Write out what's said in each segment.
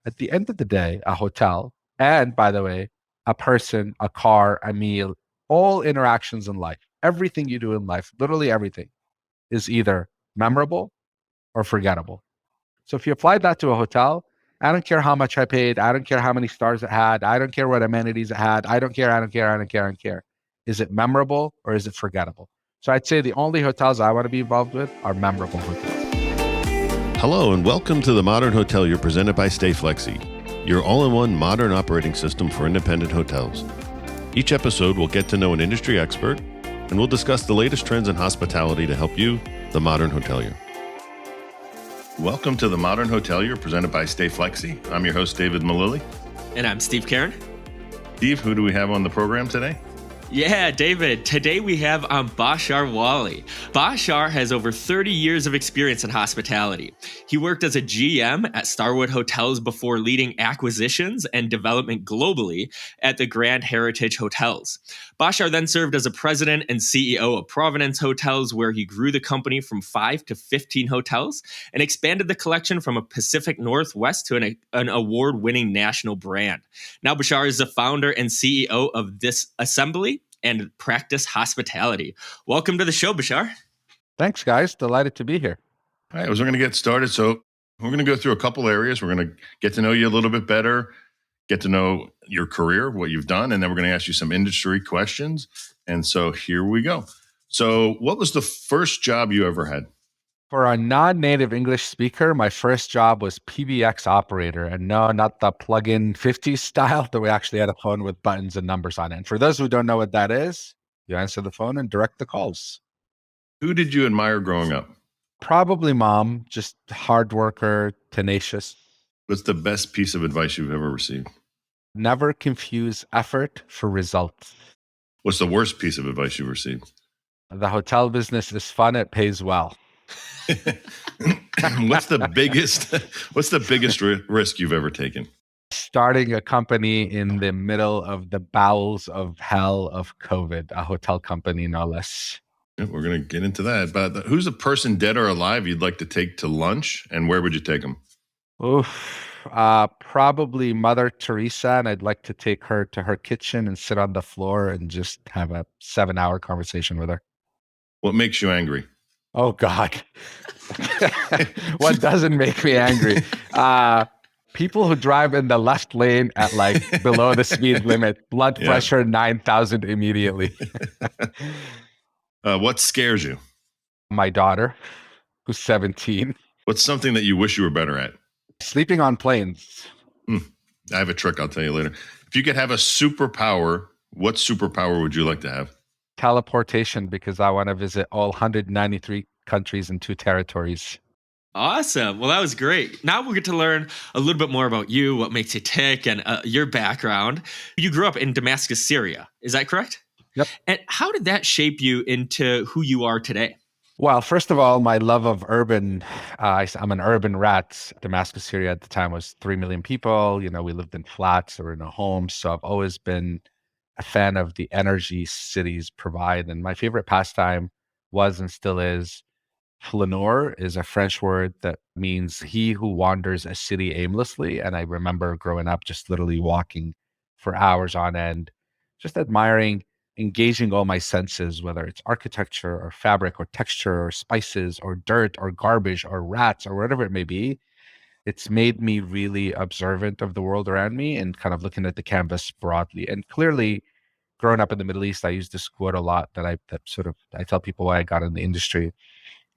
At the end of the day, a hotel, and by the way, a person, a car, a meal, all interactions in life, everything you do in life, literally everything, is either memorable or forgettable. So if you apply that to a hotel, I don't care how much I paid. I don't care how many stars it had. I don't care what amenities it had. I don't care. I don't care. I don't care. I don't care. Is it memorable or is it forgettable? So I'd say the only hotels I want to be involved with are memorable hotels. Hello and welcome to the Modern Hotelier presented by Stay Flexi, your all-in-one modern operating system for independent hotels. Each episode will get to know an industry expert and we'll discuss the latest trends in hospitality to help you, the Modern Hotelier. Welcome to the Modern Hotelier presented by Stay Flexi. I'm your host, David Malilly. And I'm Steve.Carran. Steve, who do we have on the program today? Yeah, David. Today we have Bashar Wali. Bashar has over 30 years of experience in hospitality. He worked as a GM at Starwood Hotels before leading acquisitions and development globally at the Grand Heritage Hotels. Bashar then served as a president and CEO of Providence Hotels, where he grew the company from 5 to 15 hotels and expanded the collection from a Pacific Northwest to an award-winning national brand. Now Bashar is the founder and CEO of This Assembly and Practice Hospitality. Welcome to the show, Bashar. Thanks, guys. Delighted to be here. All right, we're going to get started. So we're going to go through a couple areas. We're going to get to know you a little bit better, get to know your career, what you've done, and then we're going to ask you some industry questions. And so here we go. So what was the first job you ever had? For a non-native English speaker, my first job was PBX operator. And no, not the plug-in 50s style, that we actually had a phone with buttons and numbers on it. And for those who don't know what that is, you answer the phone and direct the calls. Who did you admire growing up? Probably mom, just hard worker, tenacious. What's the best piece of advice you've ever received? Never confuse effort for results. What's the worst piece of advice you've received? The hotel business is fun. It pays well. What's the biggest risk you've ever taken? Starting a company in the middle of the bowels of hell of COVID, a hotel company, no less. Yeah, we're going to get into that. But who's a person, dead or alive, you'd like to take to lunch, and where would you take them? Probably Mother Teresa, and I'd like to take her to her kitchen and sit on the floor and just have a 7-hour conversation with her. What makes you angry? Oh, God. What doesn't make me angry? People who drive in the left lane at like below the speed limit, blood pressure 9,000 immediately. What scares you? My daughter, who's 17. What's something that you wish you were better at? Sleeping on planes. I have a trick I'll tell you later. If you could have a superpower, what superpower would you like to have? Teleportation, because I want to visit all 193 countries and 2 territories. Awesome. Well, that was great. Now we'll get to learn a little bit more about you, what makes you tick, and your background. You grew up in Damascus, Syria. Is that correct? Yep. And how did that shape you into who you are today? Well, first of all, my love of urban, I'm an urban rat. Damascus, Syria at the time was 3 million people. You know, we lived in flats or in a home. So I've always been a fan of the energy cities provide. And my favorite pastime was and still is flaneur, is a French word that means he who wanders a city aimlessly. And I remember growing up just literally walking for hours on end, just admiring, engaging all my senses, whether it's architecture or fabric or texture or spices or dirt or garbage or rats or whatever it may be. It's made me really observant of the world around me and kind of looking at the canvas broadly. And clearly, growing up in the Middle East, I use this quote a lot that I tell people why I got in the industry.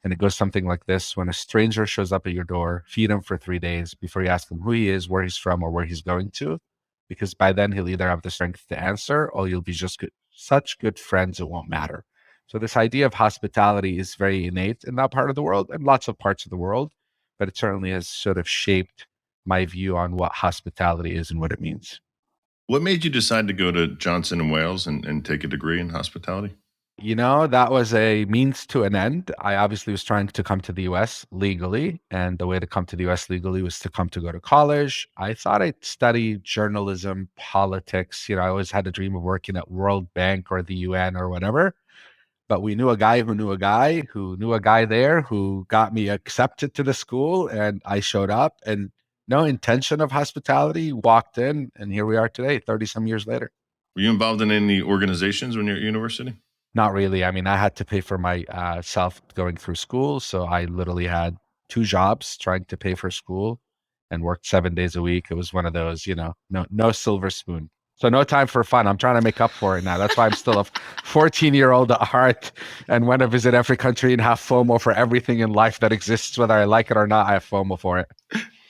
And it goes something like this: when a stranger shows up at your door, feed him for 3 days before you ask him who he is, where he's from, or where he's going to, because by then he'll either have the strength to answer or you'll be just such good friends it won't matter. So this idea of hospitality is very innate in that part of the world and lots of parts of the world, but it certainly has sort of shaped my view on what hospitality is and what it means. What made you decide to go to Johnson & Wales and take a degree in hospitality? You know, that was a means to an end. I obviously was trying to come to the US legally, and the way to come to the US legally was to go to college. I thought I'd study journalism, politics. You know, I always had a dream of working at World Bank or the UN or whatever. But we knew a guy who knew a guy who knew a guy there who got me accepted to the school, and I showed up and no intention of hospitality, walked in, and here we are today, 30 some years later. Were you involved in any organizations when you're at university? Not really. I mean, I had to pay for my self going through school. So I literally had two jobs trying to pay for school and worked 7 days a week. It was one of those, no silver spoon. So no time for fun. I'm trying to make up for it now. That's why I'm still a 14-year-old at heart and want to visit every country and have FOMO for everything in life that exists, whether I like it or not. I have FOMO for it.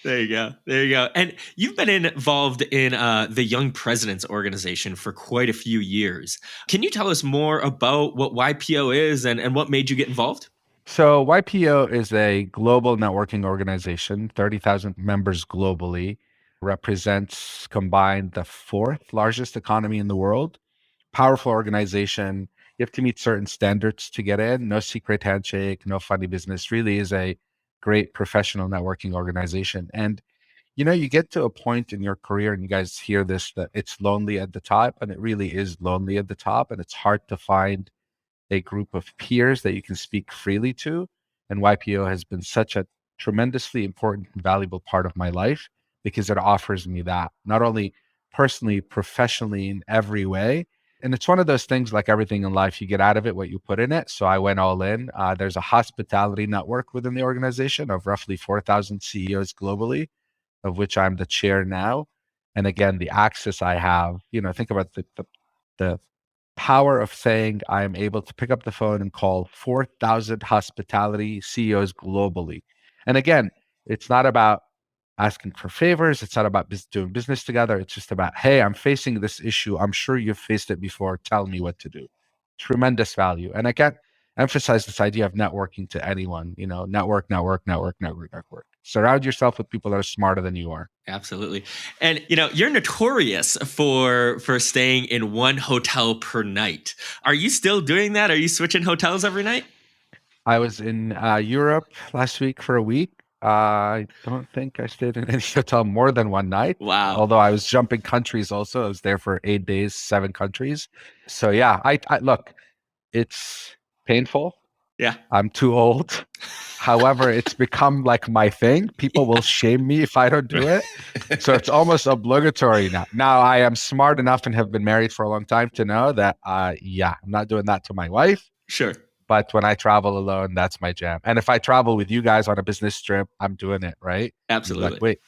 There you go. There you go. And you've been involved in the Young Presidents Organization for quite a few years. Can you tell us more about what YPO is and what made you get involved? So YPO is a global networking organization, 30,000 members globally, represents combined the fourth largest economy in the world. Powerful organization. You have to meet certain standards to get in. No secret handshake, no funny business. Really is a great professional networking organization. And you get to a point in your career, and you guys hear this, that it's lonely at the top, and it really is lonely at the top, and it's hard to find a group of peers that you can speak freely to. And YPO has been such a tremendously important and valuable part of my life because it offers me that, not only personally, professionally, in every way. And it's one of those things, like everything in life, you get out of it what you put in it. So I went all in. There's a hospitality network within the organization of roughly 4,000 CEOs globally, of which I'm the chair now. And again, the access I have, think about the power of saying I am able to pick up the phone and call 4,000 hospitality CEOs globally. And again, it's not about asking for favors. It's not about doing business together. It's just about, hey, I'm facing this issue. I'm sure you've faced it before. Tell me what to do. Tremendous value. And I can't emphasize this idea of networking to anyone, network. Surround yourself with people that are smarter than you are. Absolutely. And you're notorious for staying in one hotel per night. Are you still doing that? Are you switching hotels every night? I was in Europe last week for a week. I don't think I stayed in any hotel more than one night. Wow. Although I was jumping countries also. I was there for 8 days, 7 countries. So yeah, I look, it's painful. Yeah. I'm too old. However, it's become like my thing. People will shame me if I don't do it. So it's almost obligatory now. Now I am smart enough and have been married for a long time to know that, I'm not doing that to my wife. Sure. But when I travel alone, that's my jam. And if I travel with you guys on a business trip, I'm doing it, right? Absolutely. Like, wait,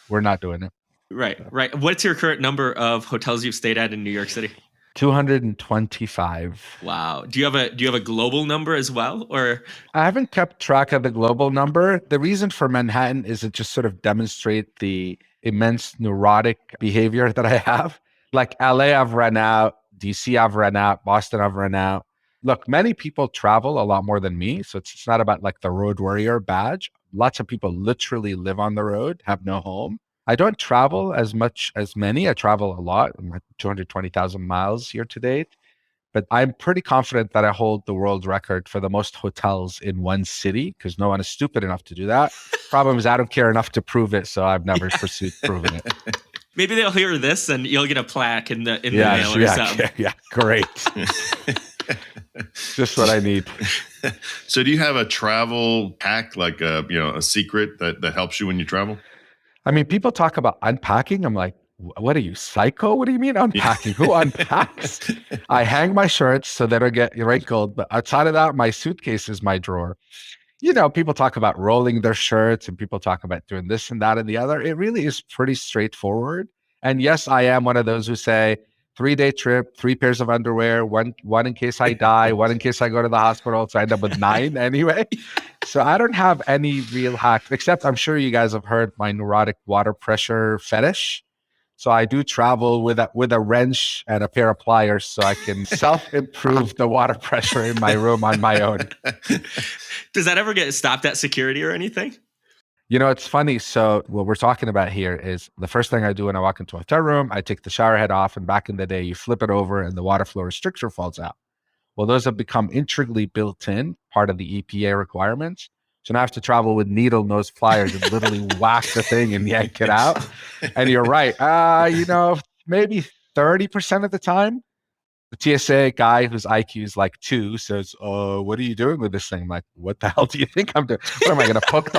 we're not doing it. Right. What's your current number of hotels you've stayed at in New York City? 225. Wow. Do you have a global number as well, or? I haven't kept track of the global number. The reason for Manhattan is it just sort of demonstrate the immense neurotic behavior that I have. Like LA, I've run out. DC, I've run out. Boston, I've run out. Look, many people travel a lot more than me. So it's not about like the road warrior badge. Lots of people literally live on the road, have no home. I don't travel as much as many. I travel a lot. I'm at 220,000 miles year to date. But I'm pretty confident that I hold the world record for the most hotels in one city because no one is stupid enough to do that. Problem is, I don't care enough to prove it, so I've never pursued proving it. Maybe they'll hear this and you'll get a plaque in the mail or something. Yeah, great. Just what I need. So do you have a travel hack, like a secret that helps you when you travel? I mean, people talk about unpacking. I'm like, what are you, psycho? What do you mean unpacking? Who unpacks? I hang my shirts so they don't get wrinkled. But outside of that, my suitcase is my drawer. People talk about rolling their shirts and people talk about doing this and that and the other. It really is pretty straightforward. And yes, I am one of those who say 3-day trip, 3 pairs of underwear, one in case I die, one in case I go to the hospital. So I end up with 9 anyway. So I don't have any real hacks, except I'm sure you guys have heard my neurotic water pressure fetish. So I do travel with a wrench and a pair of pliers so I can self-improve the water pressure in my room on my own. Does that ever get stopped at security or anything? It's funny. So what we're talking about here is the first thing I do when I walk into a hotel room, I take the shower head off, and back in the day, you flip it over and the water flow restrictor falls out. Well, those have become integrally built in, part of the EPA requirements. So now I have to travel with needle nose pliers and literally whack the thing and yank it out. And you're right. Maybe 30% of the time, the TSA guy whose IQ is like 2 says, what are you doing with this thing? I'm like, what the hell do you think I'm doing? What am I going to poke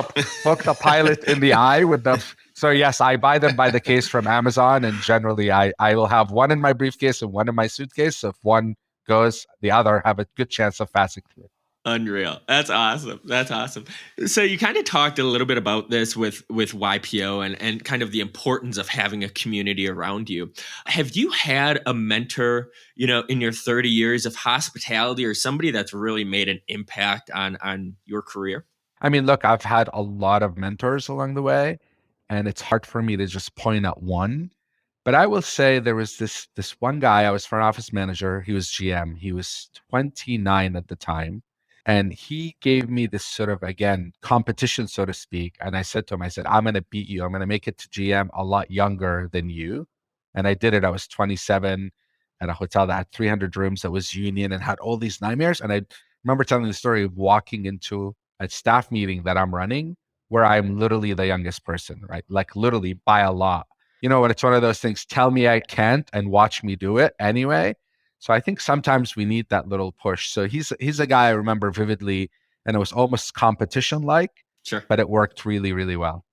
the pilot in the eye with the So yes, I buy them by the case from Amazon, and generally I will have one in my briefcase and one in my suitcase. So if one goes, the other have a good chance of passing through. Unreal. That's awesome. That's awesome. So you kind of talked a little bit about this with YPO and kind of the importance of having a community around you. Have you had a mentor, in your 30 years of hospitality, or somebody that's really made an impact on your career? I mean, look, I've had a lot of mentors along the way, and it's hard for me to just point at one. But I will say there was this one guy, I was front office manager, he was GM. He was 29 at the time. And he gave me this sort of, again, competition, so to speak. And I said to him, I said, I'm going to beat you. I'm going to make it to GM a lot younger than you. And I did it. I was 27 at a hotel that had 300 rooms that was union and had all these nightmares. And I remember telling the story of walking into a staff meeting that I'm running where I'm literally the youngest person, right? Like literally by a lot. When it's one of those things, tell me I can't and watch me do it anyway. So I think sometimes we need that little push. So he's a guy I remember vividly, and it was almost competition like, Sure. but it worked really, really well.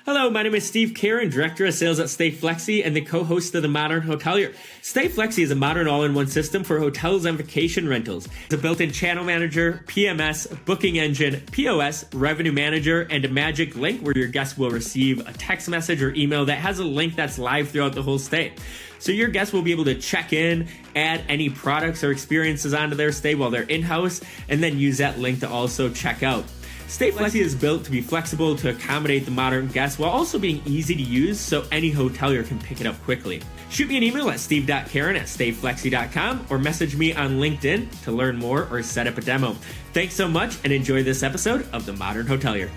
Hello, my name is Steve.Carran, Director of Sales at Stay Flexi and the co-host of The Modern Hotelier. Stay Flexi is a modern all-in-one system for hotels and vacation rentals. It's a built-in channel manager, PMS, booking engine, POS, revenue manager, and a magic link where your guests will receive a text message or email that has a link that's live throughout the whole stay. So your guests will be able to check in, add any products or experiences onto their stay while they're in-house, and then use that link to also check out. Stay Flexi is built to be flexible to accommodate the modern guest while also being easy to use so any hotelier can pick it up quickly. Shoot me an email at steve.carran@stayflexi.com or message me on LinkedIn to learn more or set up a demo. Thanks so much and enjoy this episode of The Modern Hotelier.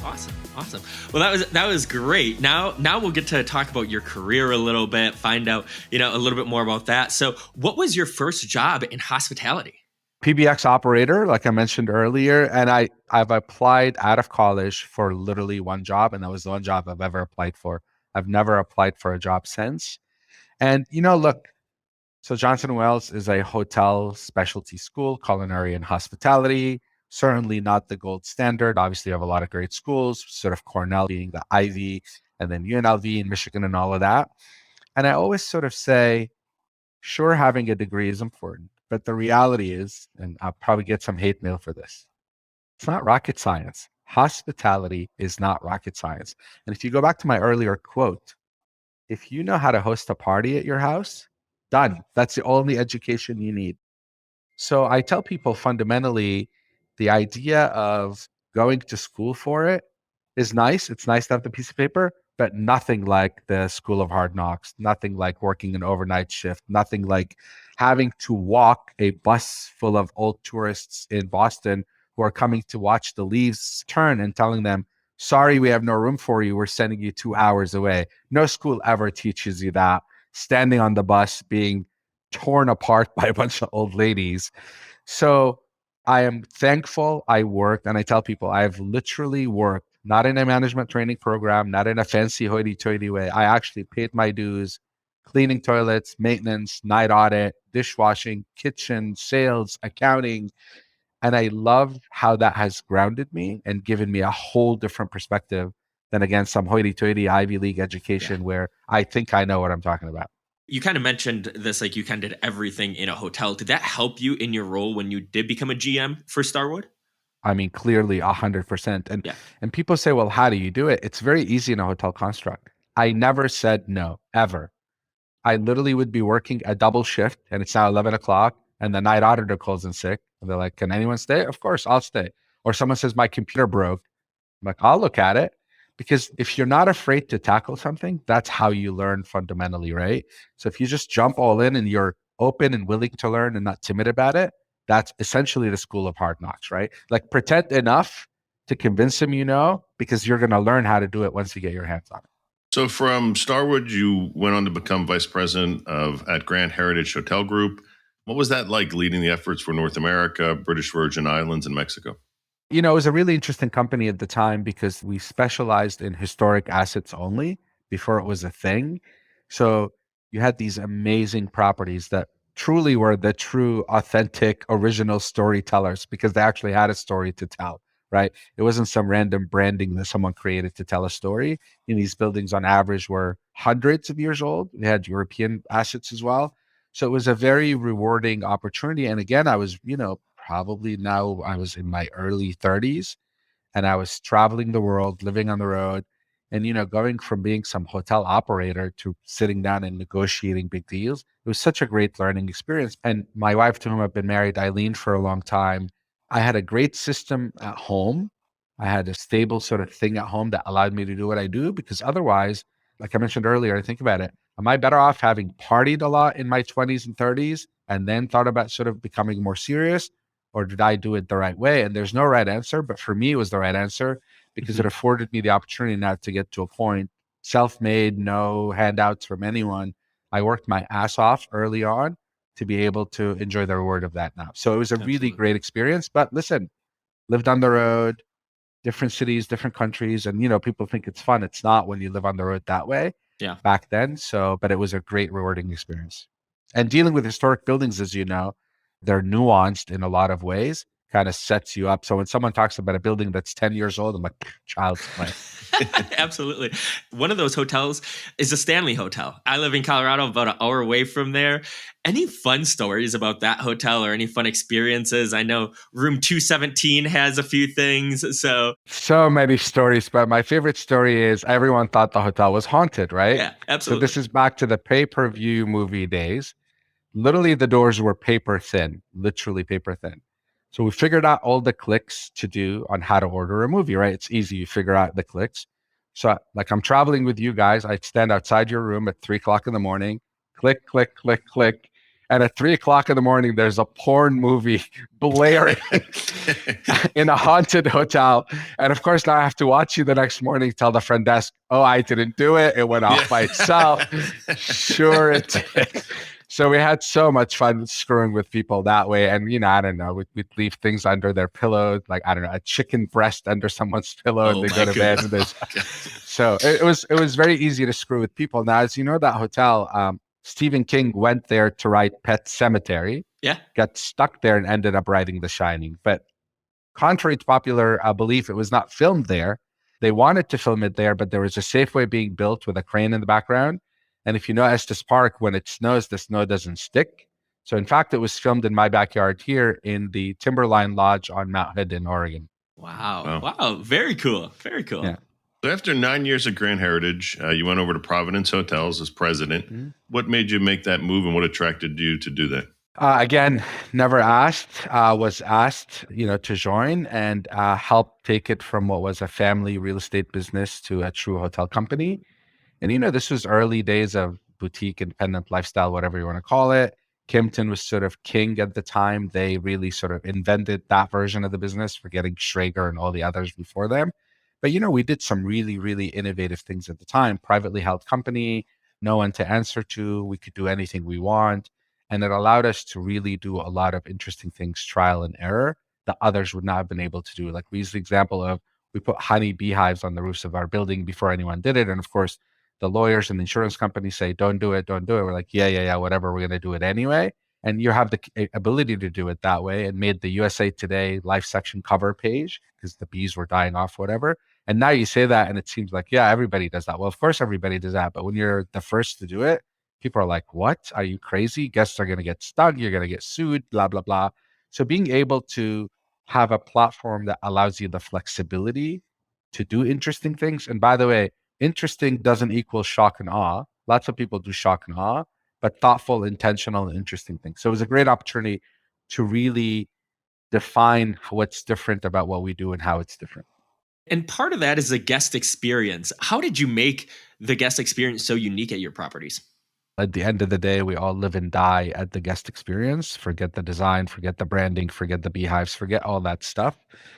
Awesome. Well, that was great. Now we'll get to talk about your career a little bit, find out, a little bit more about that. So what was your first job in hospitality? PBX operator, like I mentioned earlier, and I've applied out of college for literally one job, and that was the one job I've ever applied for. I've never applied for a job since. And look, so Johnson & Wales is a hotel specialty school, culinary and hospitality. Certainly not the gold standard. Obviously, you have a lot of great schools, sort of Cornell being the Ivy, and then UNLV in Michigan and all of that. And I always sort of say, sure, having a degree is important, but the reality is, and I'll probably get some hate mail for this, it's not rocket science. Hospitality is not rocket science. And if you go back to my earlier quote, if you know how to host a party at your house, done. That's the only education you need. So I tell people fundamentally, the idea of going to school for it is nice. It's nice to have the piece of paper, but nothing like the school of hard knocks, nothing like working an overnight shift, nothing like having to walk a bus full of old tourists in Boston who are coming to watch the leaves turn and telling them, sorry, we have no room for you. We're sending you 2 hours away. No school ever teaches you that. Standing on the bus, being torn apart by a bunch of old ladies. So I am thankful I worked, and I tell people I've literally worked, not in a management training program, not in a fancy hoity-toity way. I actually paid my dues, cleaning toilets, maintenance, night audit, dishwashing, kitchen, sales, accounting. And I love how that has grounded me and given me a whole different perspective than, again, some hoity-toity Ivy League education where I think I know what I'm talking about. You kind of mentioned this, like you kind of did everything in a hotel. Did that help you in your role when you did become a GM for Starwood? I mean, clearly 100%. And people say, well, how do you do it? It's very easy in a hotel construct. I never said no, ever. I literally would be working a double shift and it's now 11 o'clock and the night auditor calls in sick. And they're like, can anyone stay? Of course, I'll stay. Or someone says, my computer broke. I'm like, I'll look at it. Because if you're not afraid to tackle something, that's how you learn fundamentally, right? So if you just jump all in and you're open and willing to learn and not timid about it, that's essentially the school of hard knocks, right? Like pretend enough to convince them because you're going to learn how to do it once you get your hands on it. So from Starwood, you went on to become vice president at Grand Heritage Hotel Group. What was that like, leading the efforts for North America, British Virgin Islands, and Mexico? It was a really interesting company at the time because we specialized in historic assets only before it was a thing. So you had these amazing properties that truly were the true, authentic, original storytellers because they actually had a story to tell, right? It wasn't some random branding that someone created to tell a story. These buildings on average were hundreds of years old. They had European assets as well. So it was a very rewarding opportunity. And again, I was, probably now I was in my early 30s and I was traveling the world, living on the road, and going from being some hotel operator to sitting down and negotiating big deals. It was such a great learning experience. And my wife, to whom I've been married, Eileen, for a long time, I had a great system at home. I had a stable sort of thing at home that allowed me to do what I do, because otherwise, like I mentioned earlier, I think about it. Am I better off having partied a lot in my 20s and 30s and then thought about sort of becoming more serious? Or did I do it the right way? And there's no right answer, but for me, it was the right answer because it afforded me the opportunity now to get to a point, self-made, no handouts from anyone. I worked my ass off early on to be able to enjoy the reward of that now. So it was a really Absolutely. great experience. But listen, lived on the road, different cities, different countries, and people think it's fun. It's not when you live on the road that way Yeah. back then. So, but it was a great, rewarding experience. And dealing with historic buildings, as you know, they're nuanced in a lot of ways, kind of sets you up. So when someone talks about a building that's 10 years old, I'm like, child's play. Absolutely. One of those hotels is the Stanley Hotel. I live in Colorado, about an hour away from there. Any fun stories about that hotel or any fun experiences? I know room 217 has a few things. So many stories, but my favorite story is everyone thought the hotel was haunted, right? Yeah, So absolutely. this is back to the pay-per-view movie days. Literally, the doors were paper thin, literally paper thin. So we figured out all the clicks to do on how to order a movie, right? It's easy. You figure out the clicks. So, like, I'm traveling with you guys. I stand outside your room at 3 o'clock in the morning, click, click, click, click. And at 3 o'clock in the morning, there's a porn movie blaring in a haunted hotel. And of course, now I have to watch you the next morning, tell the front desk, oh, I didn't do it. It went off by itself. Sure, it did. So we had so much fun screwing with people that way. And, I don't know, we'd leave things under their pillow, like, I don't know, a chicken breast under someone's pillow and Oh they my go to bed. goodness. And there's, so it was very easy to screw with people. Now, as you know, that hotel, Stephen King went there to write Pet Cemetery, Yeah. got stuck there and ended up writing The Shining. But contrary to popular belief, it was not filmed there. They wanted to film it there, but there was a Safeway being built with a crane in the background. And if you know Estes Park, when it snows, the snow doesn't stick. So in fact, it was filmed in my backyard here in the Timberline Lodge on Mount Hood in Oregon. Wow. Wow. Very cool. Very cool. Yeah. So after 9 years at Grand Heritage, you went over to Providence Hotels as president. Mhm. What made you make that move and what attracted you to do that? Again, never asked, was asked, to join and help take it from what was a family real estate business to a true hotel company. And this was early days of boutique, independent lifestyle, whatever you want to call it. Kimpton was sort of king at the time. They really sort of invented that version of the business, forgetting Schrager and all the others before them. But we did some really, really innovative things at the time. Privately held company, no one to answer to. We could do anything we want. And it allowed us to really do a lot of interesting things, trial and error, that others would not have been able to do. Like we use the example of we put honey beehives on the roofs of our building before anyone did it. And of course, the lawyers and the insurance companies say, don't do it, don't do it. We're like, yeah, whatever, we're going to do it anyway. And you have the ability to do it that way, and made the USA Today life section cover page because the bees were dying off, whatever. And now you say that and it seems like, yeah, everybody does that. Well, of course, everybody does that. But when you're the first to do it, people are like, what? Are you crazy? Guests are going to get stung. You're going to get sued, blah, blah, blah. So being able to have a platform that allows you the flexibility to do interesting things. And by the way, interesting doesn't equal shock and awe. Lots of people do shock and awe, but thoughtful, intentional, and interesting things. So it was a great opportunity to really define what's different about what we do and how it's different. And part of that is the guest experience. How did you make the guest experience so unique at your properties? At the end of the day, we all live and die at the guest experience. Forget the design, forget the branding, forget the beehives, forget all that stuff.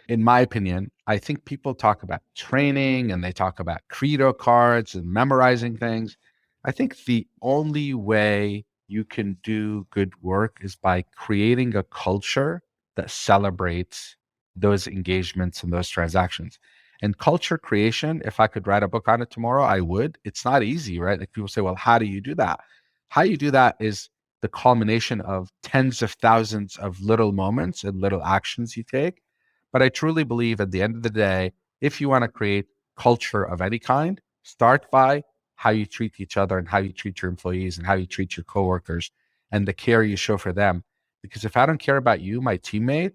In my opinion, I think people talk about training and they talk about Credo cards and memorizing things. I think the only way you can do good work is by creating a culture that celebrates those engagements and those transactions. And culture creation, if I could write a book on it tomorrow, I would. It's not easy, right? Like people say, well, how do you do that? How you do that is the culmination of tens of thousands of little moments and little actions you take. But I truly believe at the end of the day, if you want to create culture of any kind, start by how you treat each other and how you treat your employees and how you treat your coworkers and the care you show for them. Because if I don't care about you, my teammate,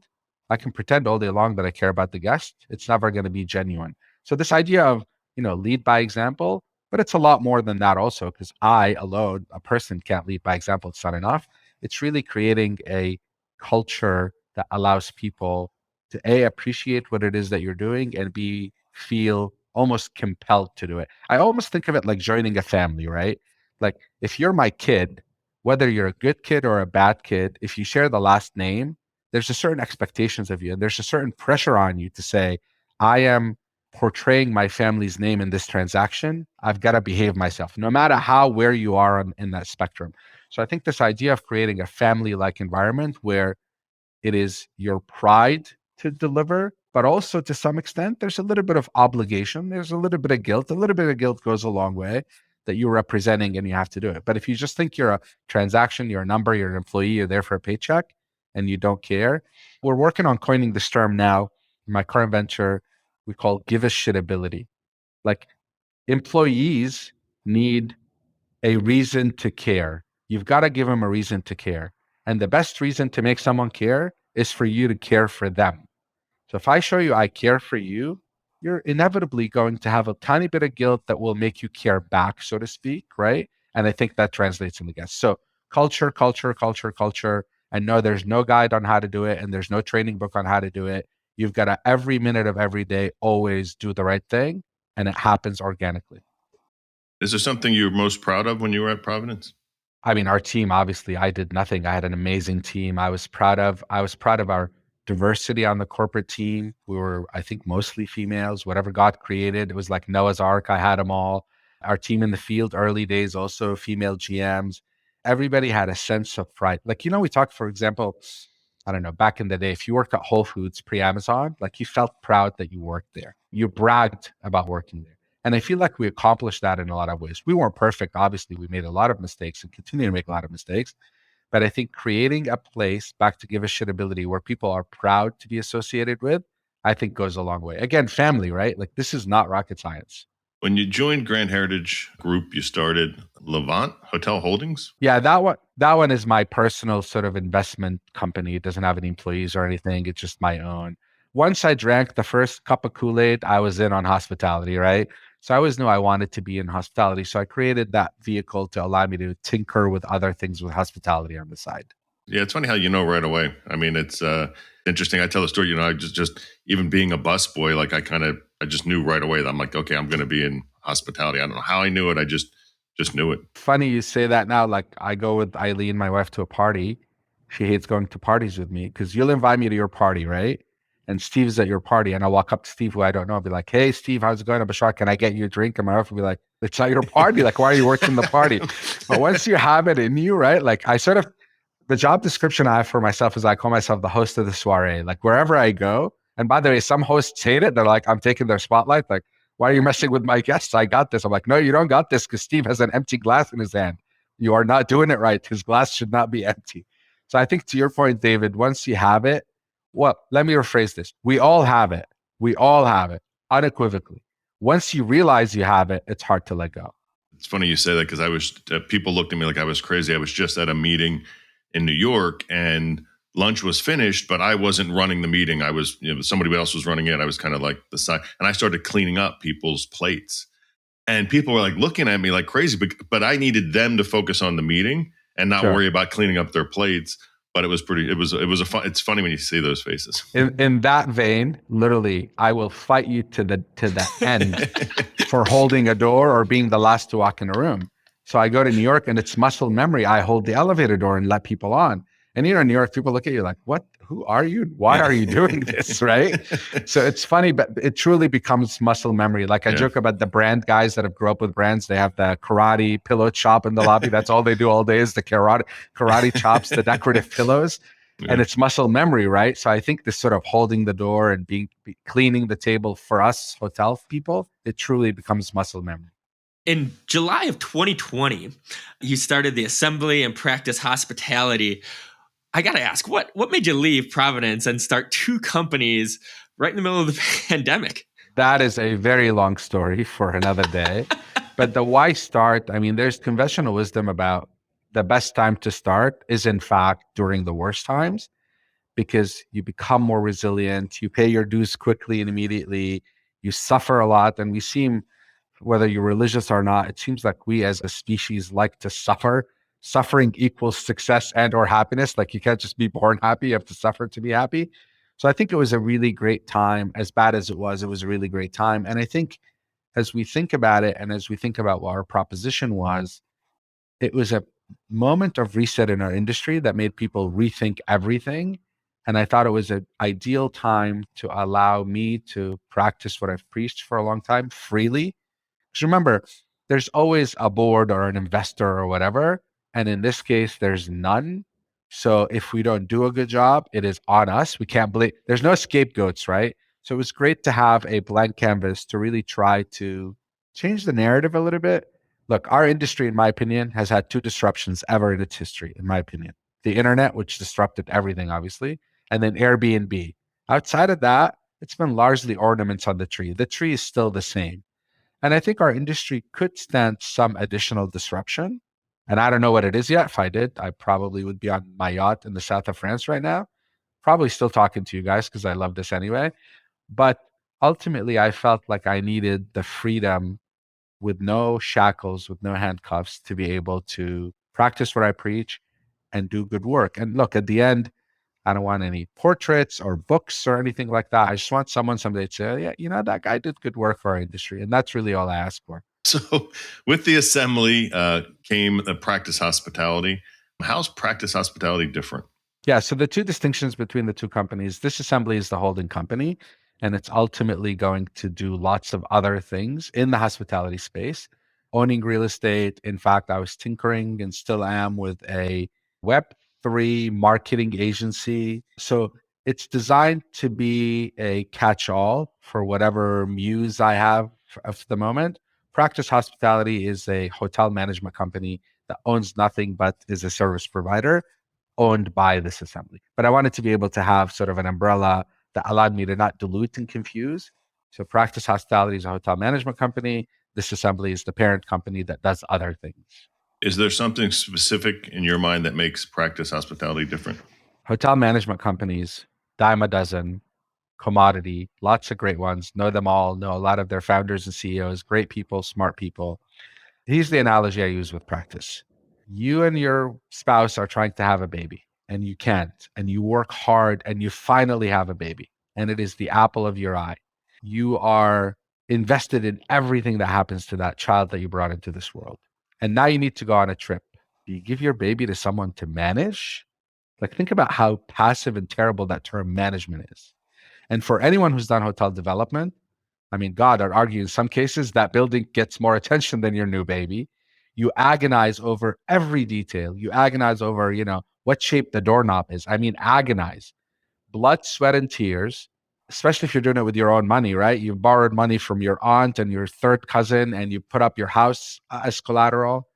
I can pretend all day long that I care about the guest. It's never going to be genuine. So this idea of, lead by example, but it's a lot more than that also, because I alone, a person can't lead by example. It's not enough. It's really creating a culture that allows people to A, appreciate what it is that you're doing, and B, feel almost compelled to do it. I almost think of it like joining a family, right? Like if you're my kid, whether you're a good kid or a bad kid, if you share the last name, there's a certain expectations of you and there's a certain pressure on you to say, I am portraying my family's name in this transaction. I've got to behave myself, no matter where you are in that spectrum. So I think this idea of creating a family-like environment where it is your pride to deliver, but also to some extent, there's a little bit of obligation. There's a little bit of guilt. A little bit of guilt goes a long way that you're representing and you have to do it. But if you just think you're a transaction, you're a number, you're an employee, you're there for a paycheck and you don't care, we're working on coining this term now. In my current venture, we call give a shit ability. Like employees need a reason to care. You've got to give them a reason to care. And the best reason to make someone care is for you to care for them. So if I show you I care for you, you're inevitably going to have a tiny bit of guilt that will make you care back, so to speak, right? And I think that translates in the guest. So culture, culture, culture, culture. And no, there's no guide on how to do it, and there's no training book on how to do it. You've got to every minute of every day always do the right thing, and it happens organically. Is there something you're most proud of when you were at Providence? I mean, our team, obviously, I did nothing. I had an amazing team. I was proud of our diversity on the corporate team. We were, I think, mostly females. Whatever God created, it was like Noah's Ark. I had them all. Our team in the field, early days, also female GMs. Everybody had a sense of pride. Like, we talked, for example, I don't know, back in the day, if you worked at Whole Foods pre-Amazon, like you felt proud that you worked there. You bragged about working there. And I feel like we accomplished that in a lot of ways. We weren't perfect. Obviously, we made a lot of mistakes and continue to make a lot of mistakes. But I think creating a place, back to give a shit ability, where people are proud to be associated with, I think goes a long way. Again, family, right? Like this is not rocket science. When you joined Grand Heritage Group, you started Levant Hotel Holdings. Yeah, that one is my personal sort of investment company. It doesn't have any employees or anything. It's just my own. Once I drank the first cup of Kool-Aid, I was in on hospitality, right? So I always knew I wanted to be in hospitality. So I created that vehicle to allow me to tinker with other things with hospitality on the side. Yeah, it's funny how you know right away. I mean, it's interesting. I tell the story. I just even being a busboy, like I just knew right away that I'm like, okay, I'm going to be in hospitality. I don't know how I knew it. I just knew it. Funny you say that now. Like I go with Eileen, my wife, to a party. She hates going to parties with me because you'll invite me to your party, right? And Steve's at your party, and I'll walk up to Steve, who I don't know, I'll be like, "Hey, Steve, how's it going? Bashar, can I get you a drink?" And my wife will be like, "It's not your party. Like, why are you working the party?" But once you have it in you, right? Like the job description I have for myself is I call myself the host of the soiree. Like wherever I go, and by the way, some hosts hate it. They're like, I'm taking their spotlight. Like, why are you messing with my guests? I got this. I'm like, no, you don't got this because Steve has an empty glass in his hand. You are not doing it right. His glass should not be empty. So I think to your point, David, once you have it, well, let me rephrase this. We all have it. We all have it unequivocally. Once you realize you have it, it's hard to let go. It's funny you say that because people looked at me like I was crazy. I was just at a meeting in New York and lunch was finished, but I wasn't running the meeting. I was, somebody else was running it. I was kind of like the side, and I started cleaning up people's plates. And people were like looking at me like crazy, but I needed them to focus on the meeting and not worry about cleaning up their plates. But it was it's funny when you see those faces. In that vein, literally, I will fight you to the end for holding a door or being the last to walk in a room. So I go to New York and it's muscle memory. I hold the elevator door and let people on. And in New York, people look at you like, what? Who are you? Why are you doing this? Right? So it's funny, but it truly becomes muscle memory. Like I joke about the brand guys that have grown up with brands. They have the karate pillow chop in the lobby. That's all they do all day is the karate chops, the decorative pillows. And it's muscle memory, right? So I think this sort of holding the door and cleaning the table for us hotel people, it truly becomes muscle memory. In July of 2020, you started the Assembly and Practice Hospitality. I got to ask, what made you leave Providence and start two companies right in the middle of the pandemic. That is a very long story for another day. But the why start, I mean, there's conventional wisdom about the best time to start is, in fact, during the worst times, because you become more resilient, you pay your dues quickly and immediately, you suffer a lot. And we seem, whether you're religious or not, it seems like we as a species like to suffer. Suffering equals success and or happiness. Like you can't just be born happy, you have to suffer to be happy. So I think it was a really great time. As bad as it was a really great time. And I think as we think about it and as we think about what our proposition was, it was a moment of reset in our industry that made people rethink everything. And I thought it was an ideal time to allow me to practice what I've preached for a long time freely. Because remember, there's always a board or an investor or whatever. And in this case, there's none. So if we don't do a good job, it is on us. We can't blame, there's no scapegoats, right? So it was great to have a blank canvas to really try to change the narrative a little bit. Look, our industry, in my opinion, has had two disruptions ever in its history, in my opinion. The internet, which disrupted everything, obviously, and then Airbnb. Outside of that, it's been largely ornaments on the tree. The tree is still the same. And I think our industry could stand some additional disruption. And I don't know what it is yet. If I did, I probably would be on my yacht in the south of France right now, probably still talking to you guys because I love this anyway. But ultimately, I felt like I needed the freedom with no shackles, with no handcuffs to be able to practice what I preach and do good work. And look, at the end, I don't want any portraits or books or anything like that. I just want someone someday to say, "Oh, yeah, you know, that guy did good work for our industry." And that's really all I ask for. So, with the assembly came the practice hospitality. How's practice hospitality different? Yeah. So the two distinctions between the two companies, this assembly is the holding company, and it's ultimately going to do lots of other things in the hospitality space, owning real estate. In fact, I was tinkering and still am with a Web3 marketing agency. So it's designed to be a catch all for whatever muse I have of the moment. Practice Hospitality is a hotel management company that owns nothing but is a service provider owned by this assembly. But I wanted to be able to have sort of an umbrella that allowed me to not dilute and confuse. So Practice Hospitality is a hotel management company. This assembly is the parent company that does other things. Is there something specific in your mind that makes practice hospitality different? Hotel management companies, dime a dozen, commodity, lots of great ones, know them all, know a lot of their founders and CEOs, great people, smart people. Here's the analogy I use with practice. You and your spouse are trying to have a baby and you can't, and you work hard and you finally have a baby, and it is the apple of your eye. You are invested in everything that happens to that child that you brought into this world. And now you need to go on a trip. Do you give your baby to someone to manage? Like, think about how passive and terrible that term management is. And for anyone who's done hotel development, I mean, God, I'd argue in some cases that building gets more attention than your new baby. You agonize over every detail. You agonize over, what shape the doorknob is. I mean, agonize. Blood, sweat, and tears, especially if you're doing it with your own money, right? You borrowed money from your aunt and your third cousin and you put up your house as collateral,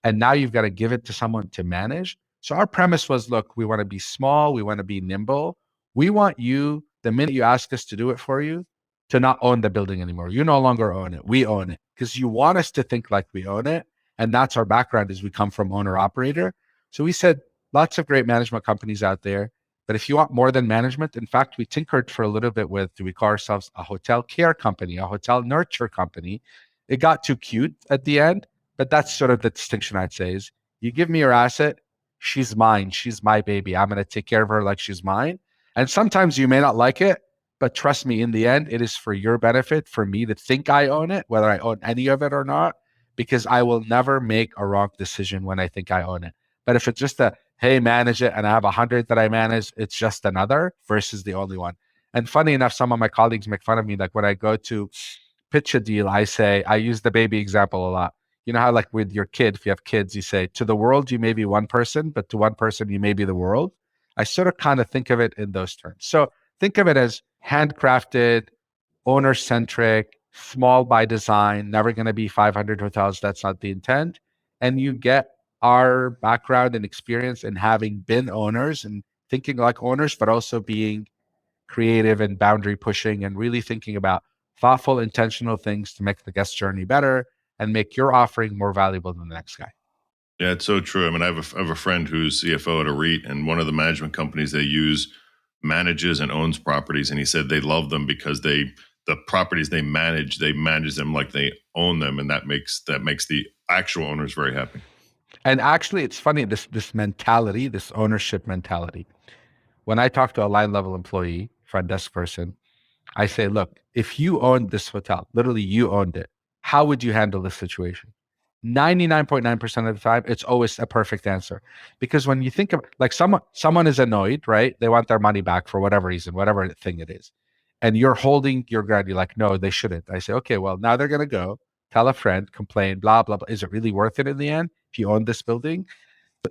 and now you've got to give it to someone to manage. So our premise was, look, we want to be small, we want to be nimble. We want you, the minute you ask us to do it for you, to not own the building anymore. You no longer own it. We own it because you want us to think like we own it. And that's our background, is we come from owner operator. So we said lots of great management companies out there. But if you want more than management, in fact, we tinkered for a little bit with, do we call ourselves a hotel care company, a hotel nurture company? It got too cute at the end. But that's sort of the distinction I'd say is, you give me your asset, she's mine. She's my baby. I'm going to take care of her like she's mine. And sometimes you may not like it, but trust me, in the end, it is for your benefit, for me to think I own it, whether I own any of it or not, because I will never make a wrong decision when I think I own it. But if it's just a, hey, manage it, and I have 100 that I manage, it's just another versus the only one. And funny enough, some of my colleagues make fun of me. Like when I go to pitch a deal, I use the baby example a lot. You know how, like with your kid, if you have kids, you say, to the world, you may be one person, but to one person, you may be the world. I sort of kind of think of it in those terms. So think of it as handcrafted, owner centric, small by design, never going to be 500 hotels. That's not the intent. And you get our background and experience in having been owners and thinking like owners, but also being creative and boundary pushing and really thinking about thoughtful, intentional things to make the guest journey better and make your offering more valuable than the next guy. Yeah, it's so true. I mean, I have a friend who's CFO at a REIT, and one of the management companies they use manages and owns properties, and he said they love them because the properties they manage them like they own them, and that makes the actual owners very happy. And actually, it's funny, this mentality, this ownership mentality. When I talk to a line level employee, front desk person, I say, look, if you owned this hotel, literally you owned it, how would you handle this situation? 99.9% of the time, it's always a perfect answer. Because when you think of like someone is annoyed, right? They want their money back for whatever reason, whatever thing it is. And you're holding your ground. You're like, no, they shouldn't. I say, okay, well, now they're gonna go tell a friend, complain, blah, blah, blah. Is it really worth it in the end if you own this building?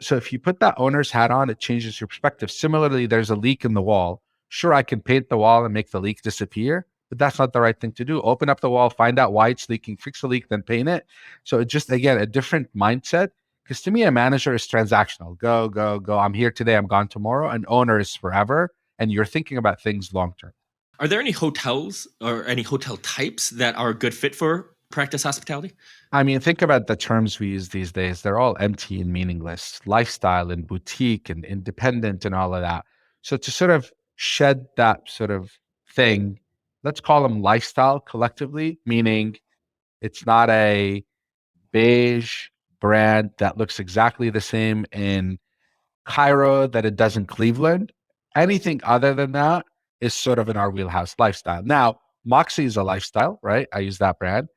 So if you put that owner's hat on, it changes your perspective. Similarly, there's a leak in the wall. Sure, I can paint the wall and make the leak disappear, but that's not the right thing to do. Open up the wall, find out why it's leaking, fix the leak, then paint it. So it just, again, a different mindset. Because to me, a manager is transactional. Go, go, go. I'm here today, I'm gone tomorrow. An owner is forever. And you're thinking about things long term. Are there any hotels or any hotel types that are a good fit for practice hospitality? I mean, think about the terms we use these days. They're all empty and meaningless. Lifestyle and boutique and independent and all of that. So to sort of shed that sort of thing, let's call them lifestyle collectively, meaning it's not a beige brand that looks exactly the same in Cairo that it does in Cleveland. Anything other than that is sort of in our wheelhouse lifestyle. Now, Moxie is a lifestyle, right? I use that brand.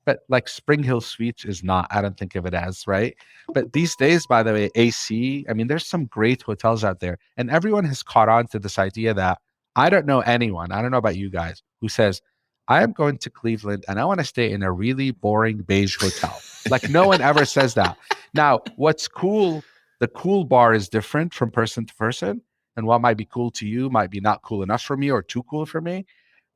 But like Spring Hill Suites is not, I don't think of it as, right? But these days, by the way, AC, I mean, there's some great hotels out there. And everyone has caught on to this idea that I don't know anyone, I don't know about you guys, who says, I am going to Cleveland and I want to stay in a really boring beige hotel. Like no one ever says that. Now, what's cool, the cool bar is different from person to person. And what might be cool to you might be not cool enough for me or too cool for me.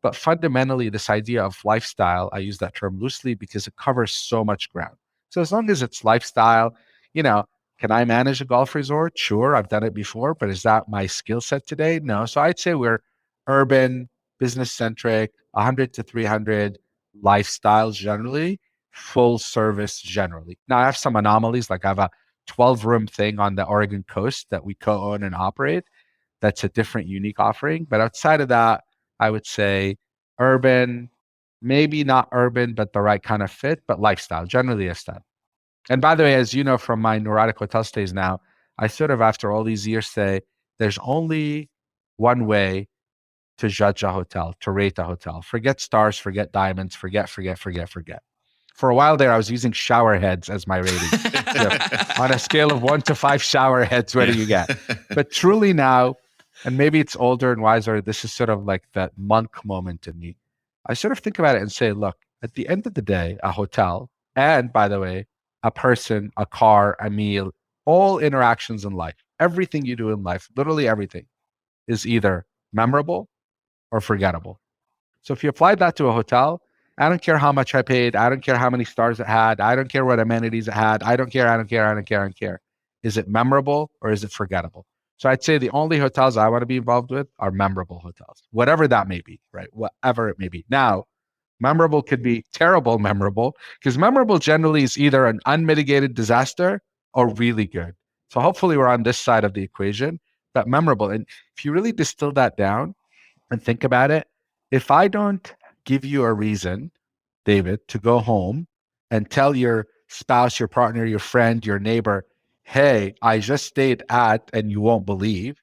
But fundamentally, this idea of lifestyle, I use that term loosely because it covers so much ground. So as long as it's lifestyle, can I manage a golf resort? Sure, I've done it before, but is that my skill set today? No. So I'd say we're urban, business centric, 100 to 300 lifestyles generally, full service generally. Now I have some anomalies, like I have a 12-room thing on the Oregon coast that we co-own and operate. That's a different, unique offering. But outside of that, I would say urban, maybe not urban, but the right kind of fit, but lifestyle, generally a style. And by the way, as you know from my neurotic hotel stays now, I sort of, after all these years, say there's only one way to judge a hotel, to rate a hotel. Forget stars, forget diamonds, forget. For a while there, I was using shower heads as my rating. So on a scale of 1 to 5 shower heads, what do you get? But truly now, and maybe it's older and wiser, this is sort of like that monk moment in me. I sort of think about it and say, look, at the end of the day, a hotel, and by the way, a person, a car, a meal, all interactions in life, everything you do in life, literally everything, is either memorable or forgettable. So if you apply that to a hotel, I don't care how much I paid. I don't care how many stars it had. I don't care what amenities it had. I don't care. Is it memorable or is it forgettable? So I'd say the only hotels I want to be involved with are memorable hotels, whatever that may be, right? Whatever it may be. Now, memorable could be terrible memorable, because memorable generally is either an unmitigated disaster or really good. So hopefully we're on this side of the equation, but memorable. And if you really distill that down and think about it, if I don't give you a reason, David, to go home and tell your spouse, your partner, your friend, your neighbor, hey, I just stayed at, and you won't believe,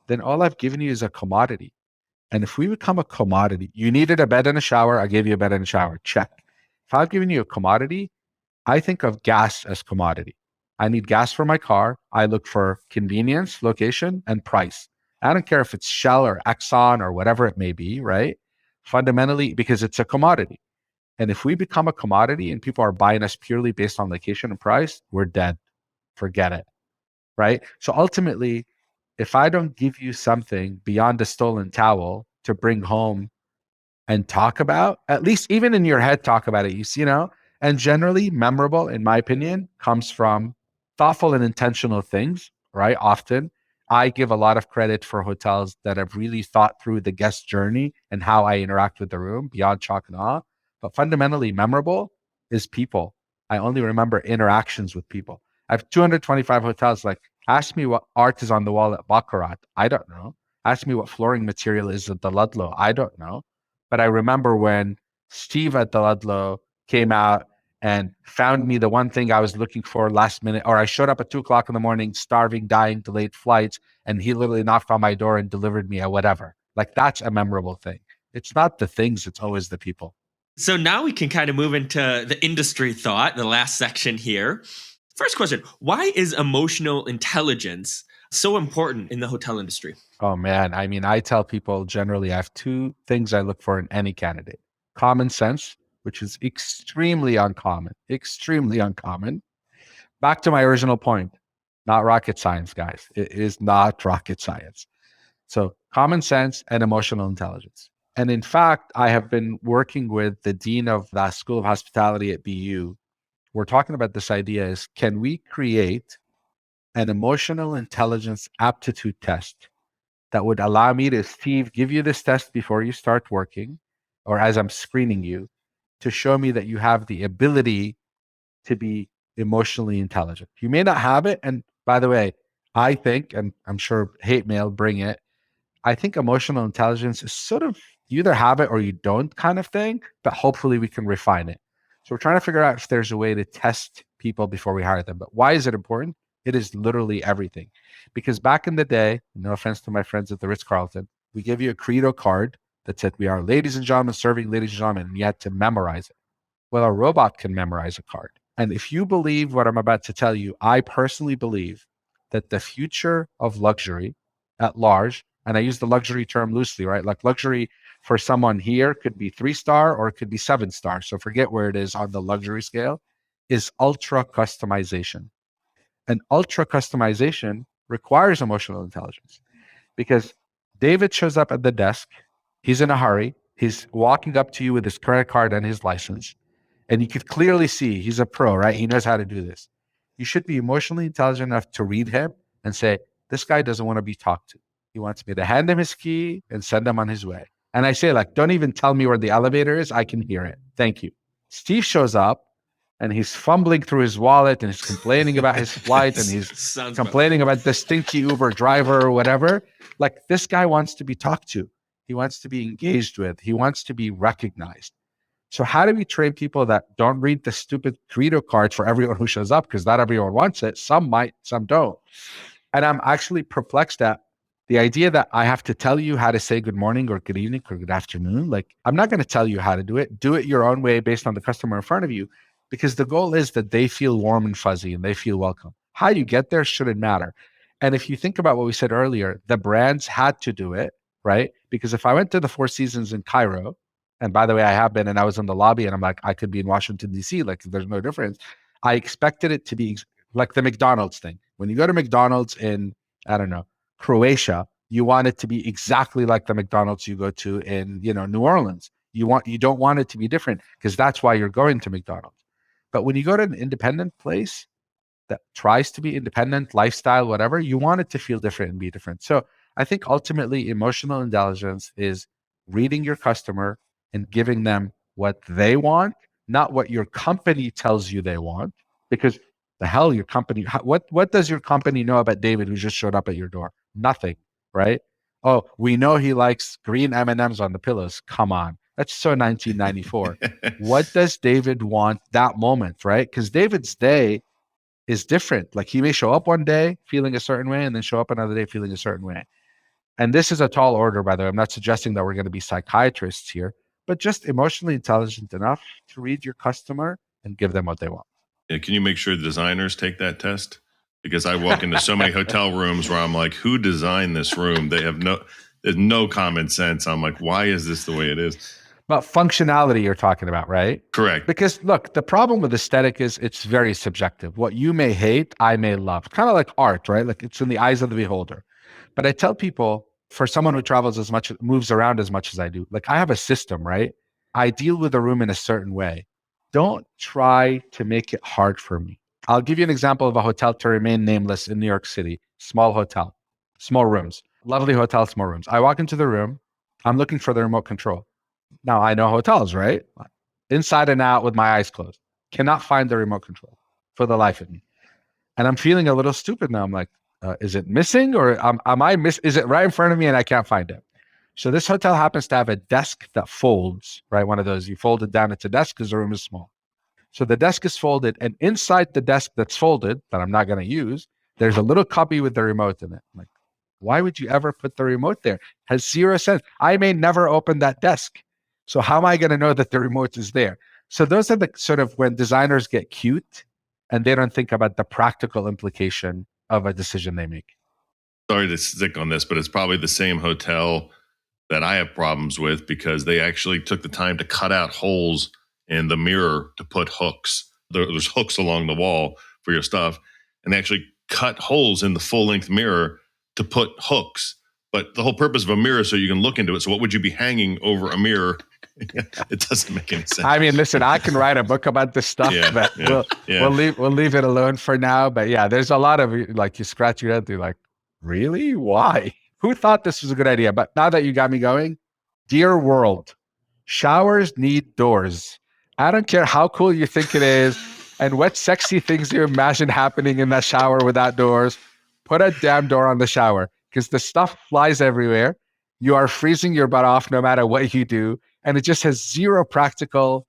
then all I've given you is a commodity. And if we become a commodity, you needed a bed and a shower, I gave you a bed and a shower, check. If I've given you a commodity, I think of gas as commodity. I need gas for my car. I look for convenience, location, and price. I don't care if it's Shell or Exxon or whatever it may be, right? Fundamentally, because it's a commodity. And if we become a commodity and people are buying us purely based on location and price, we're dead. Forget it, right? So ultimately, if I don't give you something beyond a stolen towel to bring home and talk about, at least even in your head, talk about it, and generally memorable, in my opinion, comes from thoughtful and intentional things, right? Often. I give a lot of credit for hotels that have really thought through the guest journey and how I interact with the room beyond chalk and awe. But fundamentally memorable is people. I only remember interactions with people. I have 225 hotels. Like, ask me what art is on the wall at Baccarat. I don't know. Ask me what flooring material is at the Ludlow. I don't know. But I remember when Steve at the Ludlow came out and found me the one thing I was looking for last minute, or I showed up at 2 o'clock in the morning, starving, dying, delayed flights, and he literally knocked on my door and delivered me a whatever. Like, that's a memorable thing. It's not the things, it's always the people. So now we can kind of move into the industry thought, the last section here. First question, why is emotional intelligence so important in the hotel industry? Oh man, I mean, I tell people generally I have two things I look for in any candidate. Common sense, which is extremely uncommon, extremely uncommon. Back to my original point, not rocket science, guys. It is not rocket science. So common sense and emotional intelligence. And in fact, I have been working with the dean of the School of Hospitality at BU. We're talking about this idea is, can we create an emotional intelligence aptitude test that would allow me to, Steve, give you this test before you start working, or as I'm screening you, to show me that you have the ability to be emotionally intelligent. You may not have it. And by the way, I think, and I'm sure hate mail, bring it, I think emotional intelligence is sort of, you either have it or you don't kind of thing, but hopefully we can refine it. So we're trying to figure out if there's a way to test people before we hire them. But why is it important? It is literally everything. Because back in the day, no offense to my friends at the Ritz-Carlton, we give you a Credo card that said, we are ladies and gentlemen serving ladies and gentlemen, and you had to memorize it. Well, a robot can memorize a card. And if you believe what I'm about to tell you, I personally believe that the future of luxury at large, and I use the luxury term loosely, right? Like, luxury for someone here could be 3-star or it could be 7-star. So forget where it is on the luxury scale, is ultra customization. And ultra customization requires emotional intelligence, because David shows up at the desk. He's in a hurry. He's walking up to you with his credit card and his license. And you could clearly see he's a pro, right? He knows how to do this. You should be emotionally intelligent enough to read him and say, this guy doesn't want to be talked to. He wants me to hand him his key and send him on his way. And I say, like, don't even tell me where the elevator is. I can hear it. Thank you. Steve shows up and he's fumbling through his wallet and he's complaining about his flight and he's complaining about the stinky Uber driver or whatever. Like, this guy wants to be talked to. He wants to be engaged with. He wants to be recognized. So how do we train people that don't read the stupid Credo cards for everyone who shows up? Because not everyone wants it. Some might, some don't. And I'm actually perplexed at the idea that I have to tell you how to say good morning or good evening or good afternoon. Like, I'm not going to tell you how to do it. Do it your own way based on the customer in front of you, because the goal is that they feel warm and fuzzy and they feel welcome. How you get there shouldn't matter. And if you think about what we said earlier, the brands had to do it, right? Because if I went to the Four Seasons in Cairo, and by the way, I have been, and I was in the lobby and I'm like, I could be in Washington, D.C. Like, there's no difference. I expected it to be like the McDonald's thing. When you go to McDonald's in, I don't know, Croatia, you want it to be exactly like the McDonald's you go to in, New Orleans. You don't want it to be different, because that's why you're going to McDonald's. But when you go to an independent place that tries to be independent, lifestyle, whatever, you want it to feel different and be different. So I think ultimately emotional intelligence is reading your customer and giving them what they want, not what your company tells you they want. Because the hell, your company, what does your company know about David who just showed up at your door? Nothing, right? Oh, we know he likes green M&Ms on the pillows. Come on. That's so 1994. What does David want that moment, right? Because David's day is different. Like, he may show up one day feeling a certain way and then show up another day feeling a certain way. And this is a tall order, by the way. I'm not suggesting that we're going to be psychiatrists here, but just emotionally intelligent enough to read your customer and give them what they want. Yeah, can you make sure the designers take that test? Because I walk into so many hotel rooms where I'm like, who designed this room? There's no common sense. I'm like, why is this the way it is? But functionality you're talking about, right? Correct. Because look, the problem with aesthetic is it's very subjective. What you may hate, I may love. Kind of like art, right? Like, it's in the eyes of the beholder. But I tell people, for someone who travels as much, moves around as much as I do, like, I have a system, right? I deal with a room in a certain way. Don't try to make it hard for me. I'll give you an example of a hotel to remain nameless in New York City, small hotel. Small rooms, lovely hotel, small rooms. I walk into the room. I'm looking for the remote control. Now I know hotels, right? Inside and out with my eyes closed. Cannot find the remote control for the life of me. And I'm feeling a little stupid now. I'm like, is it missing or am I miss? Is it right in front of me and I can't find it? So this hotel happens to have a desk that folds, right? One of those, you fold it down, it's a desk because the room is small. So the desk is folded, and inside the desk that's folded, that I'm not going to use, there's a little cubby with the remote in it. I'm like, why would you ever put the remote there? Has zero sense. I may never open that desk. So how am I going to know that the remote is there? So those are the sort of when designers get cute and they don't think about the practical implication of a decision they make. Sorry to stick on this, but it's probably the same hotel that I have problems with because they actually took the time to cut out holes in the mirror to put hooks. There's hooks along the wall for your stuff, and they actually cut holes in the full-length mirror to put hooks. But the whole purpose of a mirror is so you can look into it. So what would you be hanging over a mirror? It doesn't make any sense. I mean, listen, I can write a book about this stuff, but we'll leave it alone for now. But yeah, there's a lot of like you scratch your head, you're like, really? Why? Who thought this was a good idea? But now that you got me going, dear world, showers need doors. I don't care how cool you think it is and what sexy things you imagine happening in that shower without doors. Put a damn door on the shower because the stuff flies everywhere. You are freezing your butt off no matter what you do. And it just has zero practical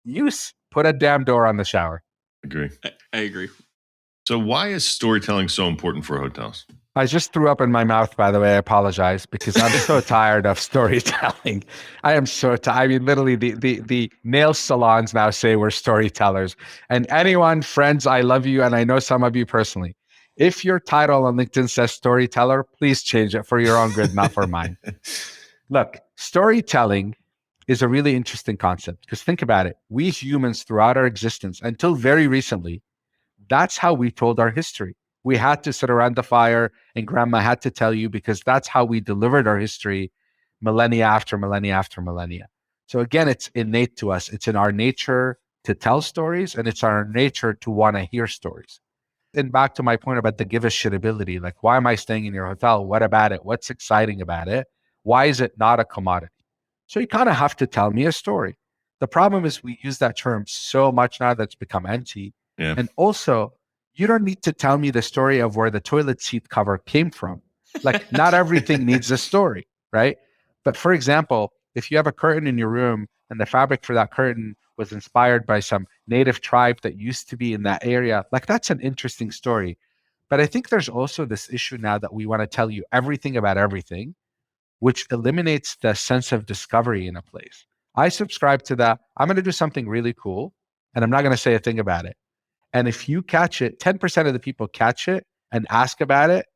use. Put a damn door on the shower. Agree. I agree. So why is storytelling so important for hotels? I just threw up in my mouth, by the way. I apologize because I'm so tired of storytelling. I am so tired. I mean, literally, the nail salons now say we're storytellers. And anyone, friends, I love you, and I know some of you personally. If your title on LinkedIn says storyteller, please change it for your own good, not for mine. Look, storytelling is a really interesting concept because think about it. We humans, throughout our existence, until very recently, that's how we told our history. We had to sit around the fire and grandma had to tell you because that's how we delivered our history millennia after millennia after millennia. So again, it's innate to us. It's in our nature to tell stories and it's our nature to want to hear stories. And back to my point about the give a shit ability, like, why am I staying in your hotel? What about it? What's exciting about it? Why is it not a commodity? So you kind of have to tell me a story. The problem is we use that term so much now that's become empty. Yeah. And also, you don't need to tell me the story of where the toilet seat cover came from. Like, not everything needs a story, right? But for example, if you have a curtain in your room and the fabric for that curtain was inspired by some native tribe that used to be in that area, like, that's an interesting story. But I think there's also this issue now that we want to tell you everything about everything, which eliminates the sense of discovery in a place. I subscribe to that. I'm going to do something really cool, and I'm not going to say a thing about it. And if you catch it, 10% of the people catch it and ask about it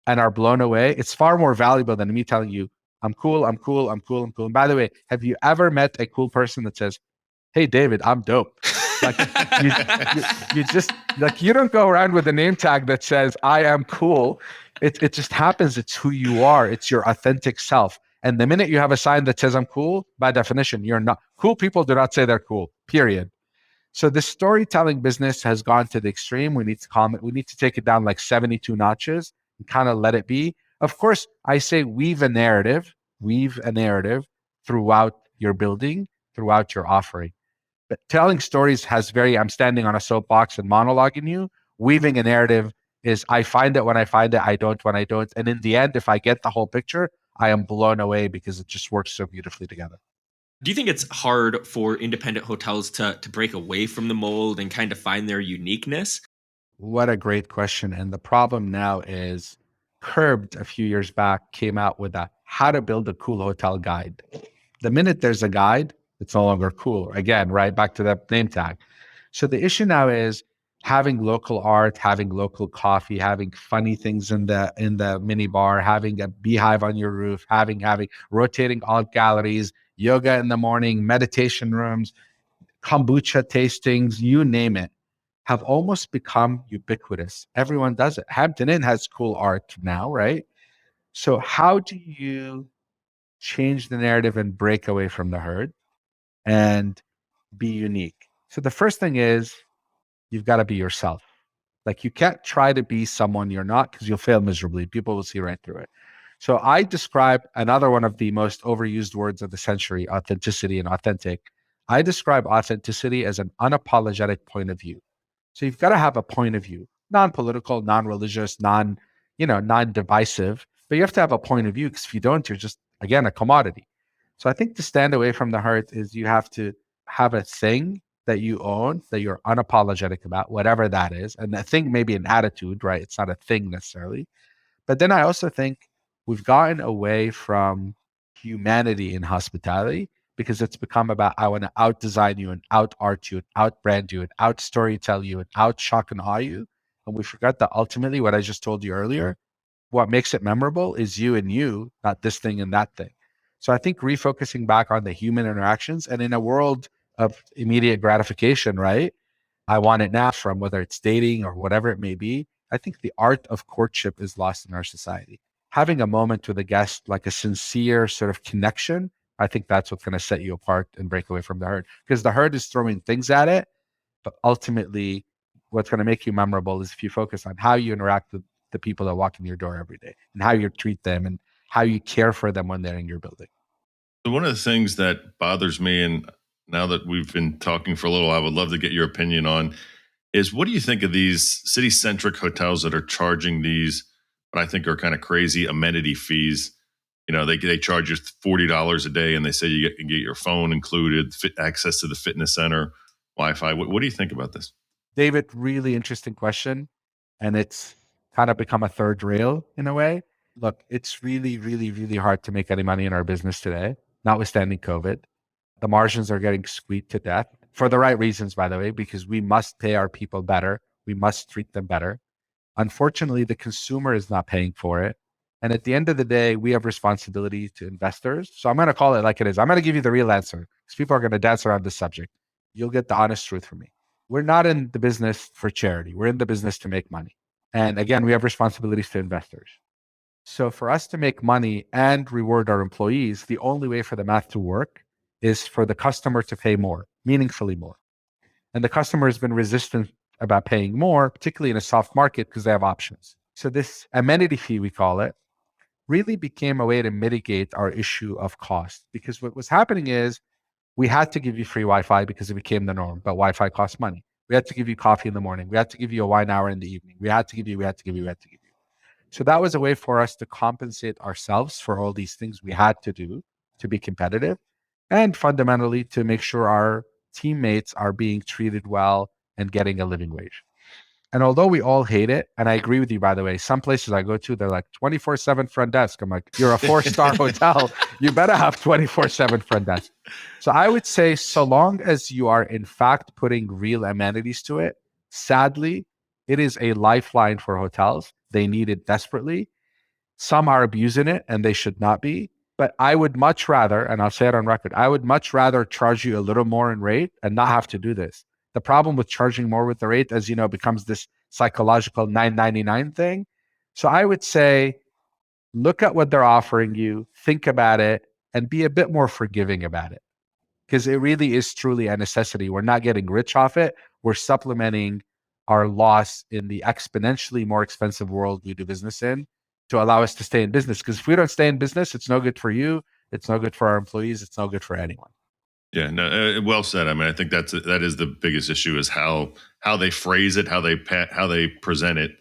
and are blown away. It's far more valuable than me telling you, I'm cool, I'm cool, I'm cool, I'm cool. And by the way, have you ever met a cool person that says, hey, David, I'm dope? Like, you just, like, you don't go around with a name tag that says, I am cool. It just happens. It's who you are. It's your authentic self. And the minute you have a sign that says I'm cool, by definition, you're not. Cool people do not say they're cool, period. So the storytelling business has gone to the extreme. We need to comment. We need to take it down like 72 notches and kind of let it be. Of course, I say weave a narrative throughout your building, throughout your offering. But telling stories has I'm standing on a soapbox and monologuing you. Weaving a narrative is I find it when I find it, I don't when I don't. And in the end, if I get the whole picture, I am blown away because it just works so beautifully together. Do you think it's hard for independent hotels to break away from the mold and kind of find their uniqueness? What a great question. And the problem now is Curbed a few years back came out with a how to build a cool hotel guide. The minute there's a guide, it's no longer cool. Again, right back to that name tag. So the issue now is having local art, having local coffee, having funny things in the mini bar, having a beehive on your roof, having rotating art galleries, yoga in the morning, meditation rooms, kombucha tastings, you name it, have almost become ubiquitous. Everyone does it. Hampton Inn has cool art now, right? So how do you change the narrative and break away from the herd and be unique? So the first thing is you've got to be yourself. Like you can't try to be someone you're not because you'll fail miserably. People will see right through it. So I describe another one of the most overused words of the century, authenticity and authentic. I describe authenticity as an unapologetic point of view. So you've got to have a point of view, non-political, non-religious, non-divisive, but you have to have a point of view because if you don't, you're just, again, a commodity. So I think to stand away from the hurt is you have to have a thing that you own that you're unapologetic about, whatever that is. And that thing may be an attitude, right? It's not a thing necessarily. But then I also think we've gotten away from humanity in hospitality because it's become about I want to out design you and out art you and out brand you and out storytell you and out shock and awe you. And we forgot that ultimately what I just told you earlier, what makes it memorable is you and you, not this thing and that thing. So I think refocusing back on the human interactions and in a world of immediate gratification, right? I want it now from whether it's dating or whatever it may be. I think the art of courtship is lost in our society. Having a moment with a guest, like a sincere sort of connection, I think that's what's going to set you apart and break away from the herd. Because the herd is throwing things at it, but ultimately, what's going to make you memorable is if you focus on how you interact with the people that walk in your door every day and how you treat them and how you care for them when they're in your building. So one of the things that bothers me, and now that we've been talking for a little, I would love to get your opinion on, is what do you think of these city-centric hotels that are charging these, what I think are kind of crazy amenity fees? You know, they charge you $40 a day, and they say you can get your phone included, access to the fitness center, Wi-Fi. What do you think about this? David, really interesting question. And it's kind of become a third rail in a way. Look, it's really, really, really hard to make any money in our business today, notwithstanding COVID. The margins are getting squeezed to death for the right reasons, by the way, because we must pay our people better. We must treat them better. Unfortunately, the consumer is not paying for it. And at the end of the day, we have responsibility to investors. So I'm going to call it like it is. I'm going to give you the real answer because people are going to dance around this subject. You'll get the honest truth from me. We're not in the business for charity. We're in the business to make money. And again, we have responsibilities to investors. So for us to make money and reward our employees, the only way for the math to work is for the customer to pay more, meaningfully more. And the customer has been resistant about paying more, particularly in a soft market, because they have options. So this amenity fee, we call it, really became a way to mitigate our issue of cost. Because what was happening is we had to give you free Wi-Fi because it became the norm, but Wi-Fi costs money. We had to give you coffee in the morning. We had to give you a wine hour in the evening. We had to give you. So that was a way for us to compensate ourselves for all these things we had to do to be competitive and fundamentally to make sure our teammates are being treated well and getting a living wage. And although we all hate it, and I agree with you, by the way, some places I go to, they're like 24/7 front desk. I'm like, you're a 4-star hotel. You better have 24/7 front desk. So I would say, so long as you are in fact putting real amenities to it, sadly, it is a lifeline for hotels. They need it desperately. Some are abusing it and they should not be. But I would much rather, and I'll say it on record, I would much rather charge you a little more in rate and not have to do this. The problem with charging more with the rate, as you know, becomes this psychological $9.99 thing. So I would say, look at what they're offering you, think about it, and be a bit more forgiving about it. Because it really is truly a necessity. We're not getting rich off it. We're supplementing our loss in the exponentially more expensive world we do business in to allow us to stay in business. Because if we don't stay in business, it's no good for you. It's no good for our employees. It's no good for anyone. Yeah, no, well said. I mean, I think that is the biggest issue is how they phrase it, how they present it,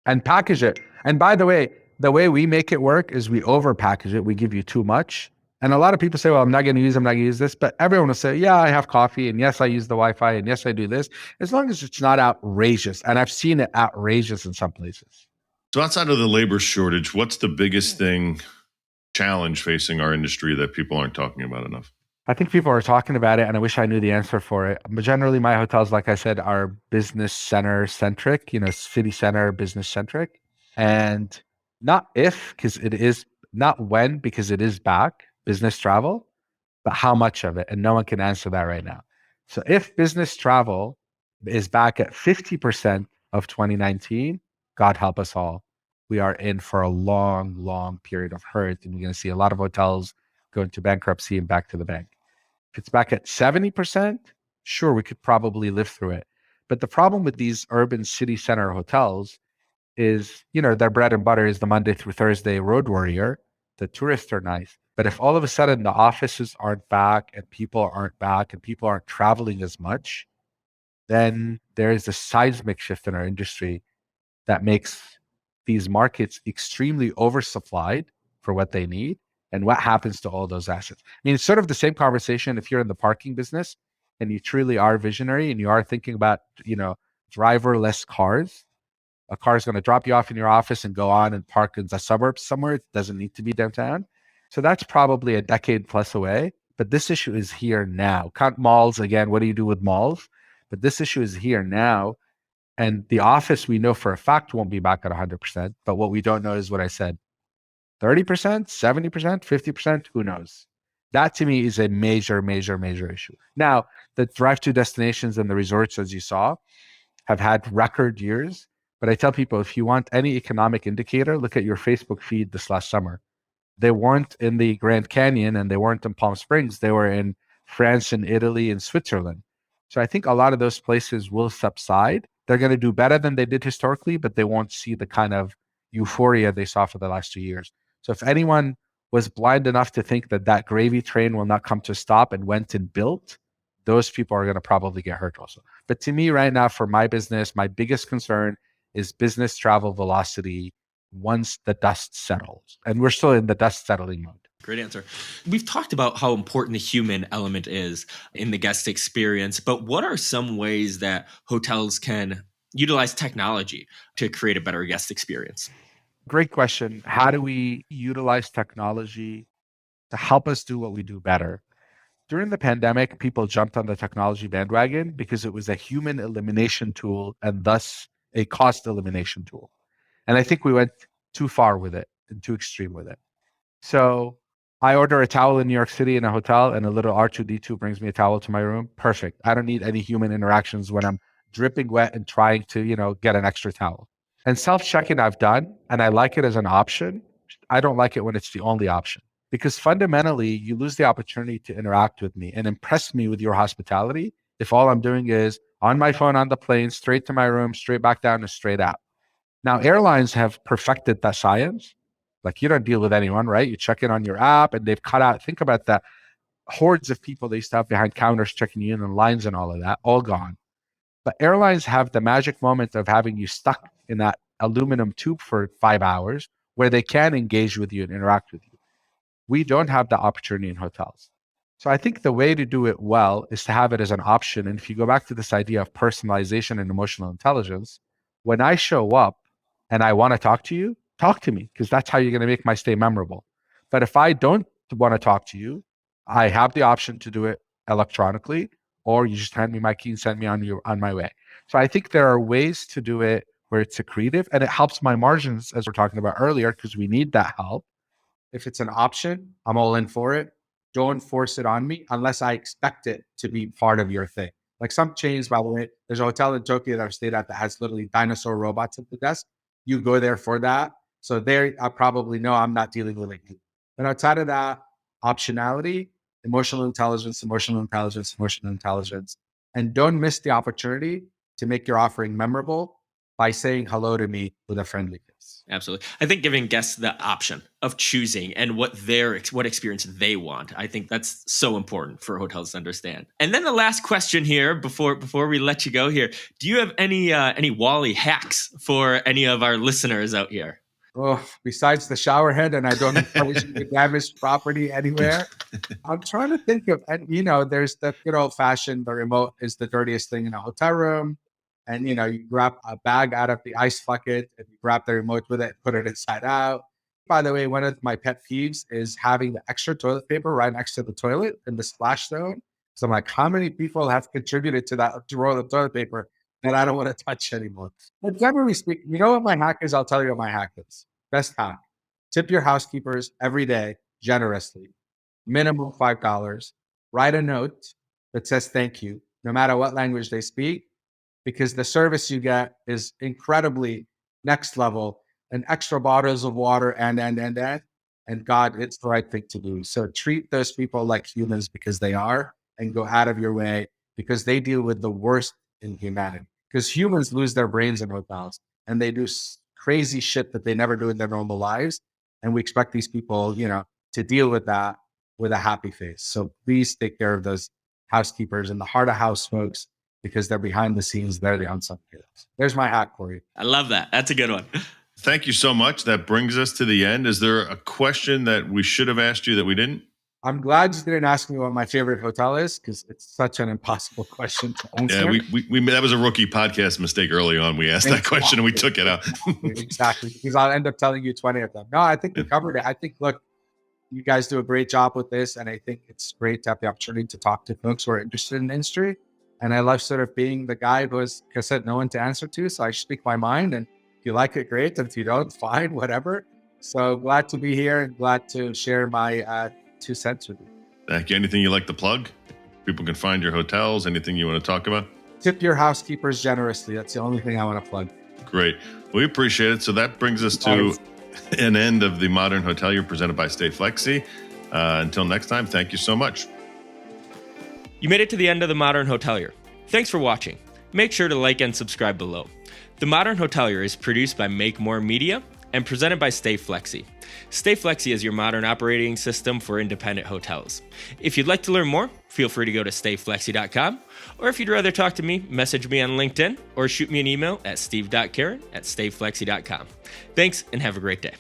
and package it. And by the way we make it work is we over package it. We give you too much. And a lot of people say, well, I'm not going to use this. But everyone will say, yeah, I have coffee. And yes, I use the Wi-Fi. And yes, I do this. As long as it's not outrageous. And I've seen it outrageous in some places. So outside of the labor shortage, what's the biggest challenge facing our industry that people aren't talking about enough? I think people are talking about it, and I wish I knew the answer for it. But generally, my hotels, like I said, are business center centric, city center business centric. And not if, because it is, not when, because it is back, business travel, but how much of it? And no one can answer that right now. So if business travel is back at 50% of 2019, God help us all. We are in for a long, long period of hurt. And you're going to see a lot of hotels go into bankruptcy and back to the bank. If it's back at 70%, sure, we could probably live through it. But the problem with these urban city center hotels is, their bread and butter is the Monday through Thursday road warrior. The tourists are nice. But if all of a sudden the offices aren't back and people aren't back and people aren't traveling as much, then there is a seismic shift in our industry that makes these markets extremely oversupplied for what they need. And what happens to all those assets? I mean, it's sort of the same conversation if you're in the parking business and you truly are visionary and you are thinking about, driverless cars. A car is going to drop you off in your office and go on and park in the suburbs somewhere. It doesn't need to be downtown. So that's probably a decade plus away. But this issue is here now. Count malls again. What do you do with malls? But this issue is here now. And the office, we know for a fact, won't be back at 100%. But what we don't know is what I said, 30%, 70%, 50%, who knows? That to me is a major, major, major issue. Now, the drive-to destinations and the resorts, as you saw, have had record years. But I tell people, if you want any economic indicator, look at your Facebook feed this last summer. They weren't in the Grand Canyon and they weren't in Palm Springs. They were in France and Italy and Switzerland. So I think a lot of those places will subside. They're going to do better than they did historically, but they won't see the kind of euphoria they saw for the last 2 years. So if anyone was blind enough to think that that gravy train will not come to a stop and went and built, those people are going to probably get hurt also. But to me right now, for my business, my biggest concern is business travel velocity once the dust settles. And we're still in the dust settling mode. Great answer. We've talked about how important the human element is in the guest experience, but what are some ways that hotels can utilize technology to create a better guest experience? Great question. How do we utilize technology to help us do what we do better? During the pandemic, people jumped on the technology bandwagon because it was a human elimination tool and thus a cost elimination tool. And I think we went too far with it and too extreme with it. So I order a towel in New York City in a hotel and a little R2D2 brings me a towel to my room. Perfect. I don't need any human interactions when I'm dripping wet and trying to, get an extra towel. And self-check-in I've done, and I like it as an option. I don't like it when it's the only option because fundamentally you lose the opportunity to interact with me and impress me with your hospitality if all I'm doing is on my phone on the plane, straight to my room, straight back down and straight out. Now, airlines have perfected that science. Like you don't deal with anyone, right? You check in on your app and they've cut out, think about that, hordes of people they used to have behind counters checking you in and lines and all of that, all gone. But airlines have the magic moment of having you stuck in that aluminum tube for 5 hours where they can engage with you and interact with you. We don't have the opportunity in hotels. So I think the way to do it well is to have it as an option. And if you go back to this idea of personalization and emotional intelligence, when I show up and I want to talk to me because that's how you're going to make my stay memorable. But if I don't want to talk to you, I have the option to do it electronically, or you just hand me my key and send me on my way. So I think there are ways to do it where it's accretive and it helps my margins, as we're talking about earlier, because we need that help. If it's an option, I'm all in for it. Don't force it on me unless I expect it to be part of your thing. Like some chains, by the way, there's a hotel in Tokyo that I've stayed at that has literally dinosaur robots at the desk. You go there for that. So there, I probably know I'm not dealing with it. But outside of that, optionality, emotional intelligence, emotional intelligence, emotional intelligence. And don't miss the opportunity to make your offering memorable by saying hello to me with a friendly kiss. Absolutely. I think giving guests the option of choosing and what experience they want. I think that's so important for hotels to understand. And then the last question here before we let you go here, do you have any Wally hacks for any of our listeners out here? Oh, besides the shower head, and I don't encourage you to damage property anywhere. I'm trying to think of, and there's the good old fashioned, the remote is the dirtiest thing in a hotel room. And, you grab a bag out of the ice bucket and you grab the remote with it, put it inside out. By the way, one of my pet peeves is having the extra toilet paper right next to the toilet in the splash zone. So I'm like, how many people have contributed to that roll of toilet paper that I don't want to touch anymore? But generally speaking, you know what my hack is? I'll tell you what my hack is. Best hack. Tip your housekeepers every day generously, minimum $5. Write a note that says thank you, no matter what language they speak, because the service you get is incredibly next level, and extra bottles of water and God, it's the right thing to do. So treat those people like humans because they are, and go out of your way because they deal with the worst in humanity. because humans lose their brains in hotels and they do crazy shit that they never do in their normal lives. And we expect these people, to deal with that with a happy face. So please take care of those housekeepers and the heart of house folks, because they're behind the scenes. They're the unsung heroes. There's my hack for you. I love that. That's a good one. Thank you so much. That brings us to the end. Is there a question that we should have asked you that we didn't? I'm glad you didn't ask me what my favorite hotel is, because it's such an impossible question to answer. Yeah, we that was a rookie podcast mistake early on. We asked that question and we took it out. Exactly, because I'll end up telling you 20 of them. No, I think we covered it. I think, look, you guys do a great job with this, and I think it's great to have the opportunity to talk to folks who are interested in the industry. And I love sort of being the guy who has, like I said, no one to answer to, so I speak my mind. And if you like it, great. And if you don't, fine, whatever. So glad to be here and glad to share my 2 cents with you. Thank you. Anything you like to plug? People can find your hotels. Anything you want to talk about? Tip your housekeepers generously. That's the only thing I want to plug. Great. We appreciate it. So that brings us to an end of the Modern Hotelier presented by Stay Flexi. Until next time, thank you so much. You made it to the end of the Modern Hotelier. Thanks for watching. Make sure to like and subscribe below. The Modern Hotelier is produced by Make More Media and presented by Stay Flexi. Stay Flexi is your modern operating system for independent hotels. If you'd like to learn more, feel free to go to stayflexi.com, or if you'd rather talk to me, message me on LinkedIn or shoot me an email at Steve.Carran@stayflexi.com. Thanks and have a great day.